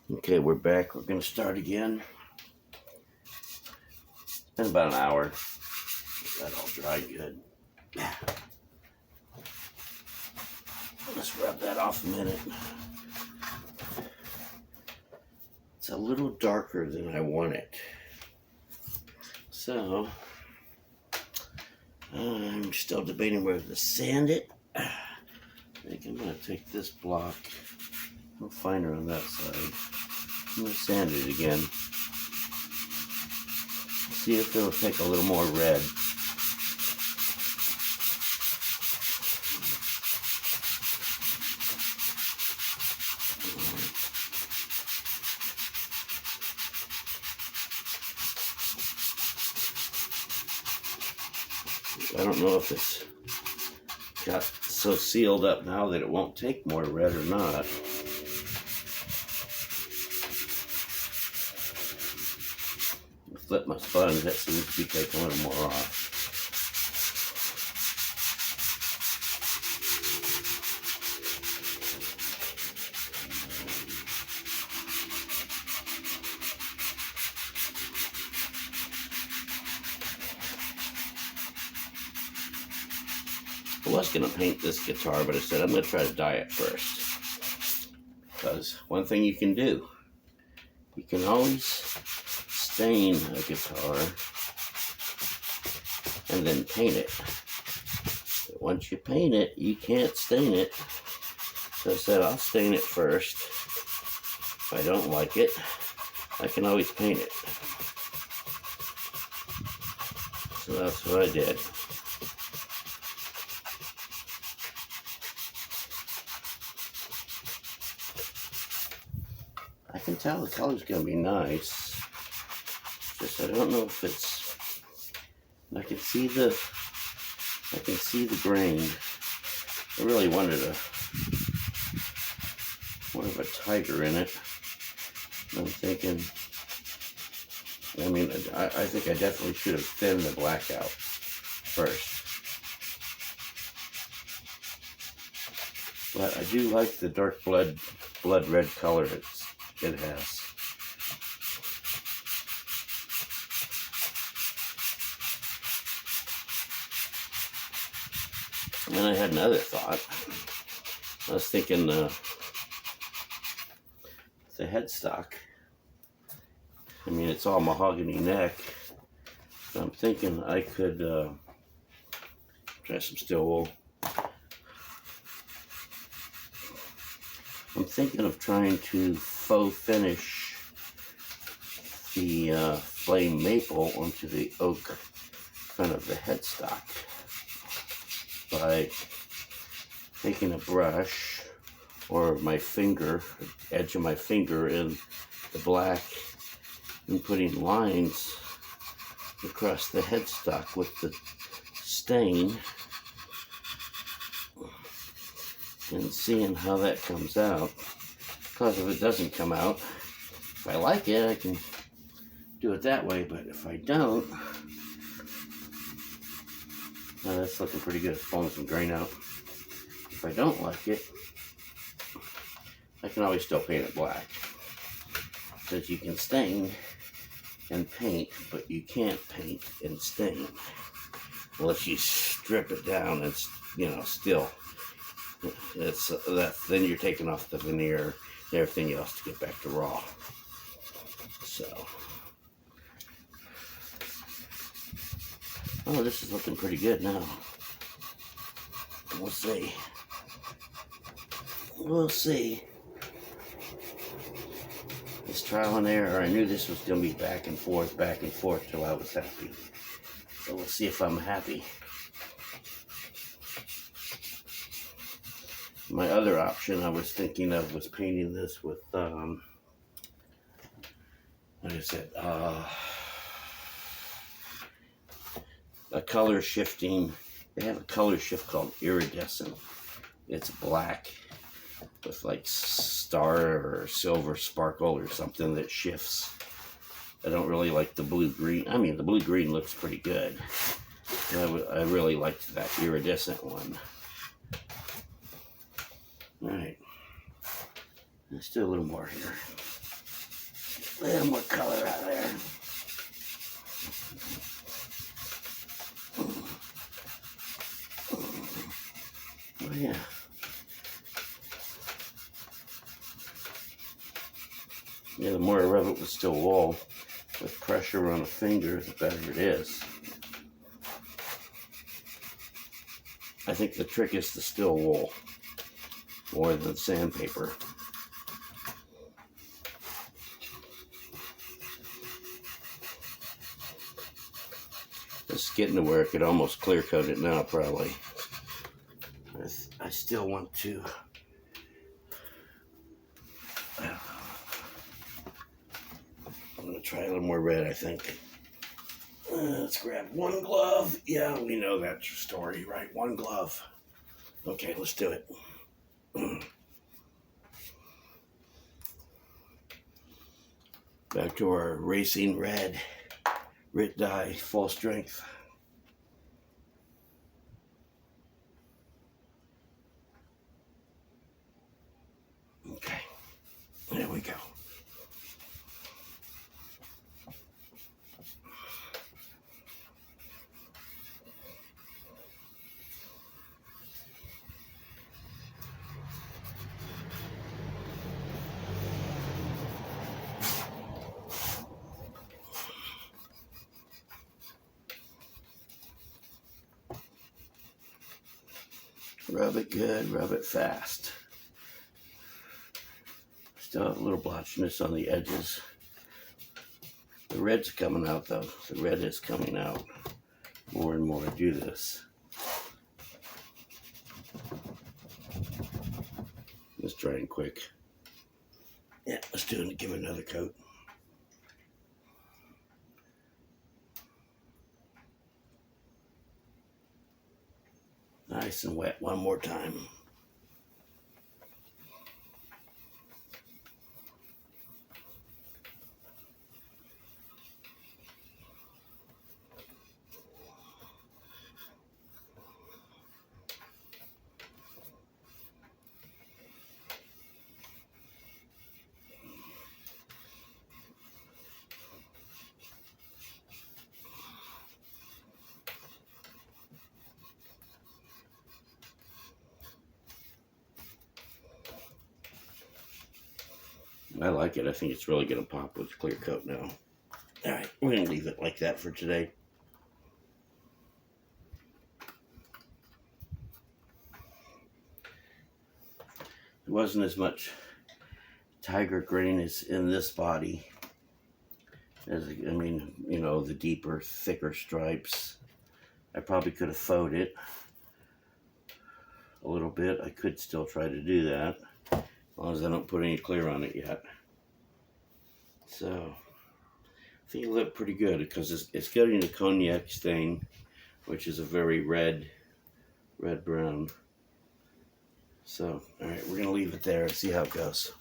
Okay, we're back. We're going to start again. It's been about an hour. Get that all dry good. Let's rub that off a minute. It's a little darker than I want it. So, I'm still debating whether to sand it. I think I'm going to take this block, a little finer on that side. I'm going to sand it again. See if it'll take a little more red. I don't know if it's got so sealed up now that it won't take more red or not. Flip my sponge, that seems to be taking a little more off. I was going to paint this guitar, but I said I'm going to try to dye it first. Because one thing you can do, you can always stain a guitar and then paint it. But once you paint it, you can't stain it. So I said I'll stain it first. If I don't like it, I can always paint it. So that's what I did. I can tell the color's gonna be nice. Just I don't know if it's. I can see the grain. I really wanted more of a tighter in it. I'm thinking. I mean, I think I definitely should have thinned the black out first. But I do like the dark blood red color it has. And I had another thought. I was thinking the headstock. I mean, it's all mahogany neck. So I'm thinking I could try some steel wool. I'm thinking of trying to faux finish the flame maple onto the oak front of the headstock by taking a brush or my finger, edge of my finger in the black and putting lines across the headstock with the stain and seeing how that comes out. Because if it doesn't come out, if I like it, I can do it that way, but if I don't, that's looking pretty good. It's pulling some grain out. If I don't like it, I can always still paint it black. Because you can stain and paint, but you can't paint and stain unless you strip it down and, still. Then you're taking off the veneer and everything else to get back to raw. So, this is looking pretty good now. We'll see. We'll see. It's trial and error. I knew this was going to be back and forth till I was happy. So we'll see if I'm happy. My other option I was thinking of was painting this with, like I said, a color shifting. They have a color shift called iridescent. It's black with like star or silver sparkle or something that shifts. I don't really like the blue-green. I mean, the blue-green looks pretty good. I really liked that iridescent one. All right. Let's do a little more here. A little more color out there. Oh yeah. Yeah, the more I rub it with still wool, with pressure on a finger, the better it is. I think the trick is the still wool more than sandpaper. It's getting to where I could almost clear coat it now, probably. I still want to. I'm gonna try a little more red, I think. Let's grab one glove. Yeah, we know that story, right? One glove. Okay, let's do it. Back to our racing red dye, full strength. Okay, there we go. Rub it good, rub it fast. Still have a little blotchiness on the edges. The red's coming out though. The red is coming out more and more. I do this. Let's try and quick. Yeah, let's do it and give it another coat. Nice and wet one more time. I like it. I think it's really going to pop with clear coat now. All right, we're going to leave it like that for today. There wasn't as much tiger green as in this body. As I mean, you know, the deeper, thicker stripes. I probably could have faux it a little bit. I could still try to do that, as long as I don't put any clear on it yet. So, I think it looked pretty good because it's getting a cognac stain, which is a very red brown. So, all right, we're going to leave it there and see how it goes.